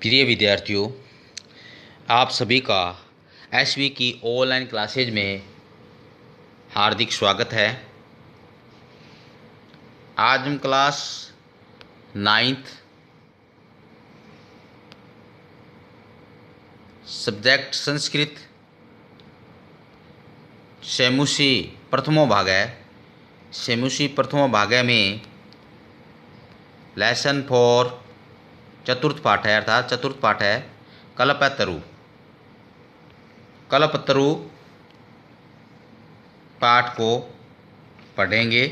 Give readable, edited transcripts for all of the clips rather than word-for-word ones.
प्रिय विद्यार्थियों, आप सभी का एसवी की ऑनलाइन क्लासेज में हार्दिक स्वागत है। आज हम क्लास 9th सब्जेक्ट संस्कृत सेमुसी प्रथमो भागे में लेसन फॉर चतुर्थ पाठ है, अर्थात चतुर्थ पाठ है कल्पतरु पाठ को पढ़ेंगे।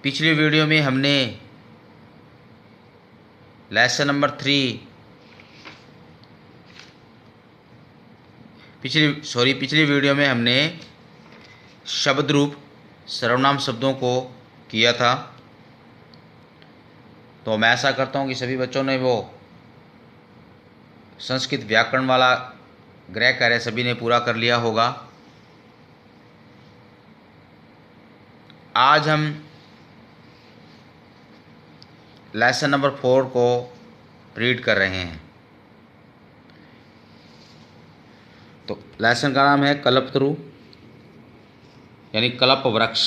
पिछले वीडियो में हमने लेसन नंबर 3 पिछली वीडियो में हमने शब्द रूप सर्वनाम शब्दों को किया था। तो मैं ऐसा करता हूँ कि सभी बच्चों ने वो संस्कृत व्याकरण वाला गृह कार्य सभी ने पूरा कर लिया होगा। आज हम लेसन नंबर 4 को रीड कर रहे हैं। तो लेसन का नाम है कल्पतरु यानी कल्प वृक्ष।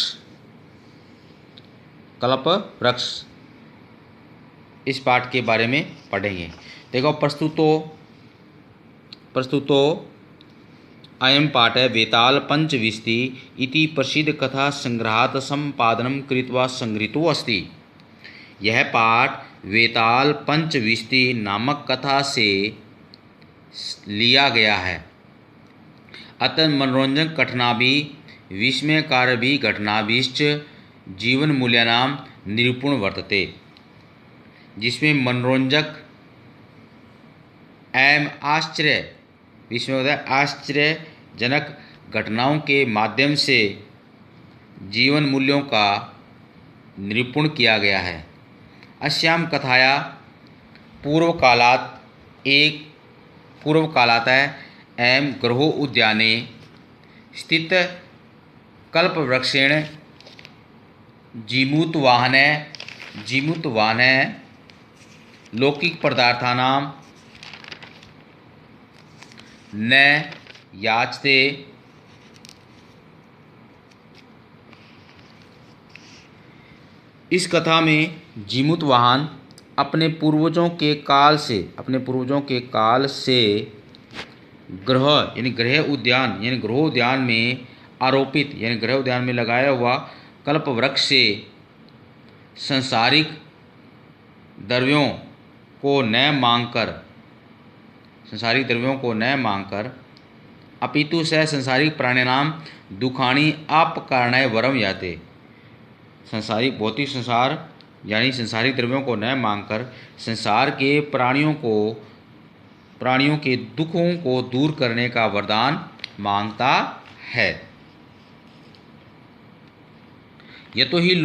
इस पाठ के बारे में पढ़ेंगे। देखो, प्रस्तुतो अयं पाठ वेताल पंचविंशति इति प्रसिद्ध कथा संग्रहात् संपादनं कृत्वा संगृहीतो अस्ति। यह पाठ वेताल पंचविंशति नामक कथा से लिया गया है। अतः मनोरंजक घटनाभि विस्मयकारभि घटनाभिश्च जीवन मूल्यानां निरूपण वर्तते, जिसमें मनोरंजक एवं आश्चर्यजनक घटनाओं के माध्यम से जीवन मूल्यों का निरूपण किया गया है। अस्याम कथाया पूर्वकालात् एवं गृहो उद्याने स्थित कल्पवृक्षेण जीमूतवाहन लौकिक पदार्थानां न याचते। इस कथा में जीमूतवाहन अपने पूर्वजों के काल से गृह उद्यान में आरोपित यानी गृह उद्यान में लगाया हुआ कल्पवृक्ष से सांसारिक द्रव्यों को न मांगकर अपितु से सांसारिक प्राणिनां दुखानि अपकारणाय वरम याते। सांसारिक भौतिक संसार यानी सांसारिक द्रव्यों को न मांगकर संसार के प्राणियों के दुखों को दूर करने का वरदान मांगता है। यतो ही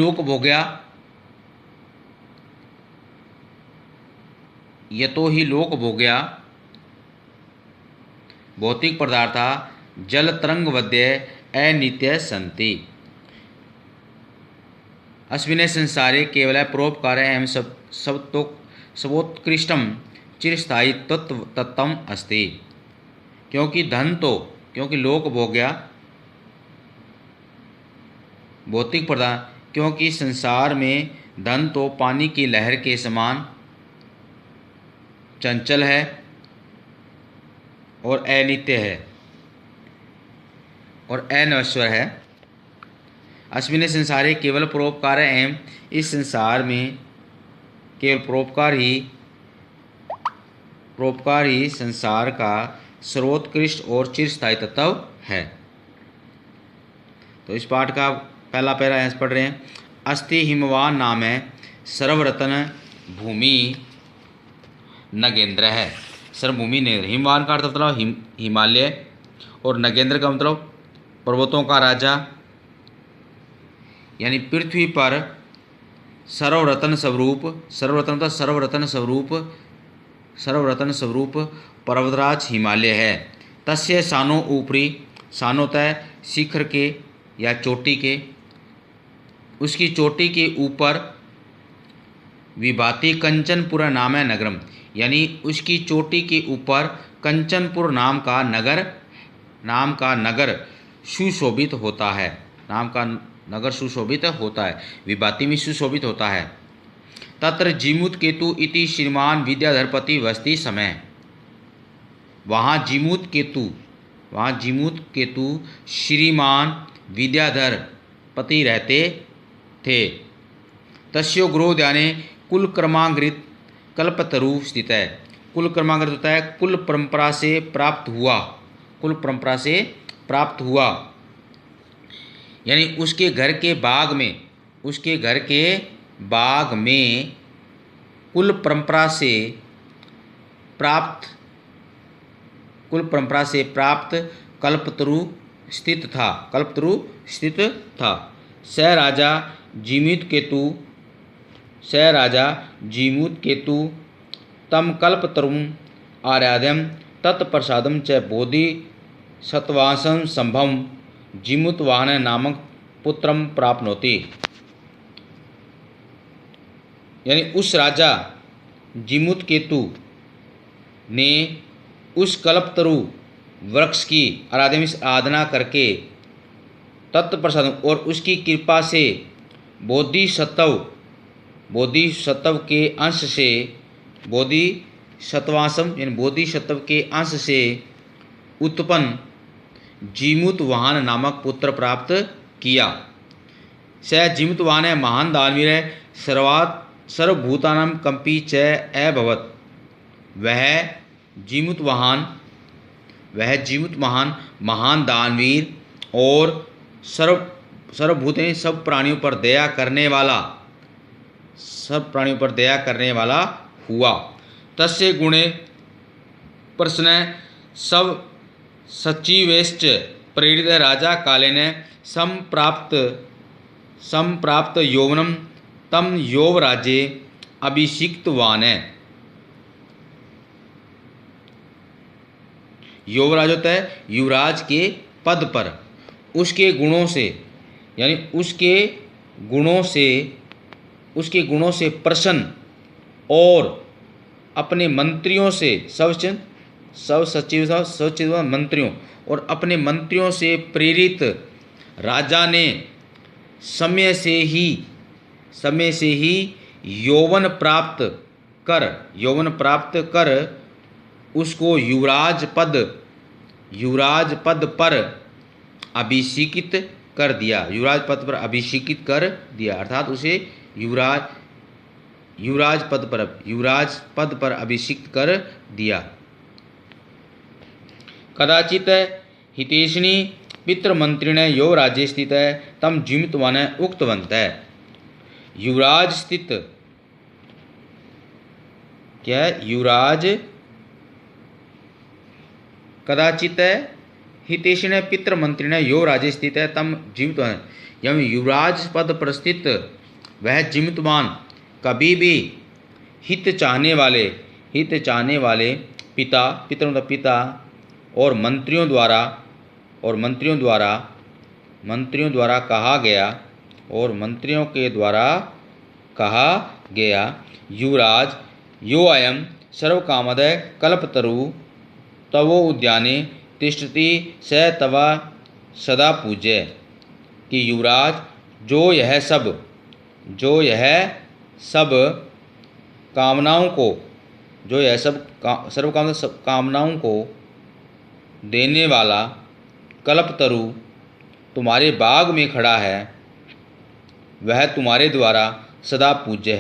लोक भोग्या भौतिक पदार्था जल तरंगवद्य अनित्य सन्ति। अस्मिन् संसारे केवल परोपकार एवं सर्वोत्कृष्टं चिरस्थायी तत्त्वम् अस्ति। क्योंकि लोक भोग्या भौतिक पदार्थ, क्योंकि संसार में धन तो पानी की लहर के समान चंचल है और अनित्य है और अनश्वर है। अस्मिन् संसारे केवल परोपकार एवं इस संसार में केवल परोपकार ही संसार का सर्वोत्कृष्ट और चिरस्थायी तत्व है। तो इस पाठ का पहला पैरा यहाँ पढ़ रहे हैं। अस्ति हिमवान नाम है सर्वरत्न भूमि नगेंद्र है। सर्वभूमि नगेंद्र, हिमवान का अर्थ मतलब हिमालय और नगेंद्र का मतलब पर्वतों का राजा, यानी पृथ्वी पर सर्वरत्न स्वरूप पर्वतराज हिमालय है। तस्य सानो तय शिखर के या चोटी के उसकी चोटी के ऊपर विभाति कंचनपुर नाम है नगरम, यानी उसकी चोटी के ऊपर कंचनपुर नाम का नगर सुशोभित होता है। नाम का नगर सुशोभित होता है, विभाति में सुशोभित होता है। तत्र जीमूत केतु इति श्रीमान विद्याधरपति वसति समय, वहाँ जीमूत केतु श्रीमान विद्याधर पति रहते थे। तस्यो गृहोद्याने कुल क्रमांकृत कल्पतरु स्थित है। कुल क्रमांकृत होता है कुल परंपरा से प्राप्त हुआ, यानी उसके घर के बाग में कुल परंपरा से प्राप्त कल्पतरु स्थित था। स राजा जीमूत केतु तम कल्पतरुम आराध्यम तत्प्रसादम च बोधि सत्वांसं संभवम जीमूतवाहन नामक पुत्रम प्राप्नोति। यानी उस राजा जीमूत केतु ने उस कल्पतरु वृक्ष की आराधना करके तत्प्रसाद और उसकी कृपा से बोधिसत्व के अंश से बोधिसत्व के अंश से उत्पन्न जीमूतवाहन नामक पुत्र प्राप्त किया। स जीमूतवाहन महान दानवीर सर्वभूतानां कंपी च अभवत्। वह जीमूतवाहन महान दानवीर और सर्वभूत सब प्राणियों पर दया करने वाला हुआ। तस्य गुणे प्रश्न सब सचिवेश्च प्रेरित राजा कालेन संप्राप्त यौवनम तम यौवराज्ये अभिषिक्तवान। यौवराज होता है युवराज के पद पर, उसके गुणों से प्रसन्न और अपने मंत्रियों से सचिव मंत्रियों और अपने मंत्रियों से प्रेरित राजा ने समय से ही यौवन प्राप्त कर उसको युवराज पद पर अभिषेकित कर दिया। अर्थात उसे युवराज पद पर अभिषिक्त कर दिया। कदाचित हितेशिनी पितृमंत्रिण यौवराज्ये स्थित तम जीमूतवान उक्तवन्तः। युवराज स्थित क्या है? युवराज कदाचित हितेशिन पितृमंत्रिण यौवराज्ये स्थित तम जीमूतवान, यानी युवराज पद पर स्थित वह जीमूतवान कभी भी हित चाहने वाले पिता और मंत्रियों द्वारा कहा गया युवराज यो अयम सर्वकामद कल्पतरु तवो उद्याने तिष्ठति स तव सदा पूज्य। कि युवराज जो यह सब कामनाओं को देने वाला कल्पतरु तुम्हारे बाग में खड़ा है, वह तुम्हारे द्वारा सदा पूज्य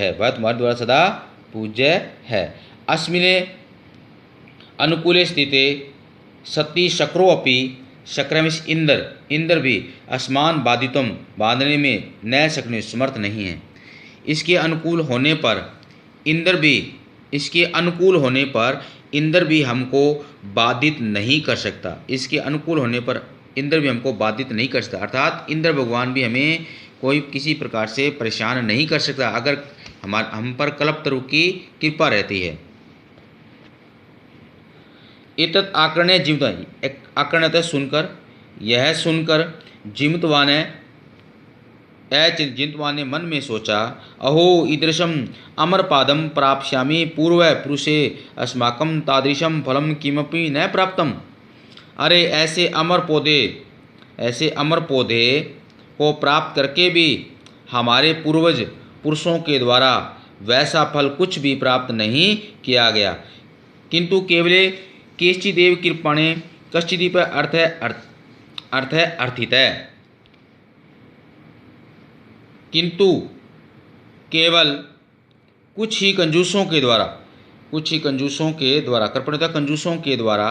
है। अस्मिने अनुकूले स्थिते सती शक्रो अपि शक्रमिश इंद्र भी असमान बांधने में न सकने समर्थ नहीं है। इसके अनुकूल होने पर इंद्र भी हमको बाधित नहीं कर सकता। अर्थात इंद्र भगवान भी हमें कोई किसी प्रकार से परेशान नहीं कर सकता अगर हम पर कल्पतरु की कृपा रहती है। एतत् आकर्ण्य जीमूतवान, आकर्ण्यतः सुनकर, यह सुनकर जीमूतवान जिन्तवान ने मन में सोचा, अहो ईदृशम अमरपादम प्राप्स्यामि पूर्व पुरुषे अस्माकं तादृशम फलम किमपि न प्राप्तम। अरे ऐसे अमर पौधे को प्राप्त करके भी हमारे पूर्वज पुरुषों के द्वारा वैसा फल कुछ भी प्राप्त नहीं किया गया। किंतु केवले केशचिदेव कृपाणे कश्चिदीप अर्थ है अर्थित है। किंतु केवल कुछ ही कंजूसों के द्वारा कृपणता कंजूसों के द्वारा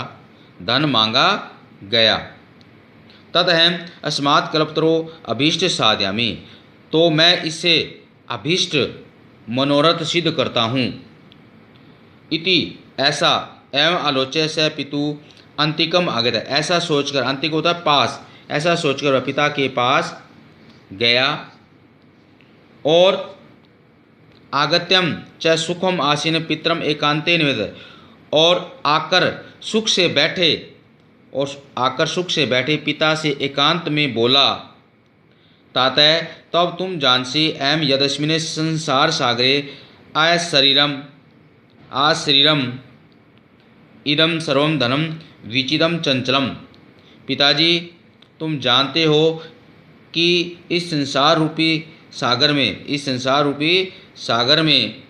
धन मांगा गया। तदहम अस्मात् कल्पतरो अभीष्ट साधयामि, तो मैं इससे अभीष्ट मनोरथ सिद्ध करता हूँ। इति ऐसा एवं आलोच्य स पितु अंतिकम आगत, ऐसा सोचकर, अंतिक होता है पास, ऐसा सोचकर वह पिता के पास गया और आगत्यम च सुखम आसीन पितरम एकांते निवेद, और आकर सुख से बैठे पिता से एकांत में बोला, तातः तब तुम जानसी एम यदस्मिने संसार सागरे आज शरीरम इदम सर्वम धनम विचिदम चंचलम। पिताजी, तुम जानते हो कि इस संसार रूपी सागर में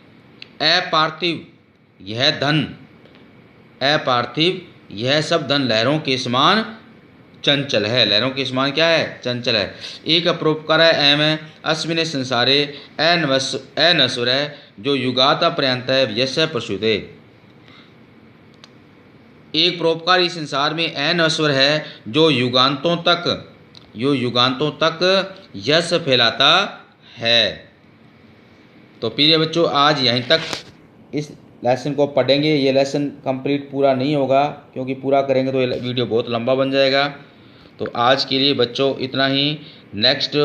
अपार्थिव यह सब धन लहरों के समान चंचल है। लहरों के समान क्या है? चंचल है। एक अपरोपकार एम अस्मिने संसारे अनश्वर है, जो युगाता पर्यंत है यश प्रसूते। एक परोपकार इस संसार में अनश्वर है, जो युगांतों तक यश फैलाता है। तो प्रिय बच्चों, आज यहीं तक इस लेसन को पढ़ेंगे। ये लेसन कंप्लीट पूरा नहीं होगा, क्योंकि पूरा करेंगे तो ये वीडियो बहुत लंबा बन जाएगा। तो आज के लिए बच्चों इतना ही। नेक्स्ट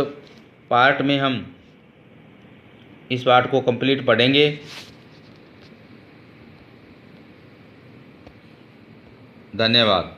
पार्ट में हम इस पार्ट को कंप्लीट पढ़ेंगे। धन्यवाद।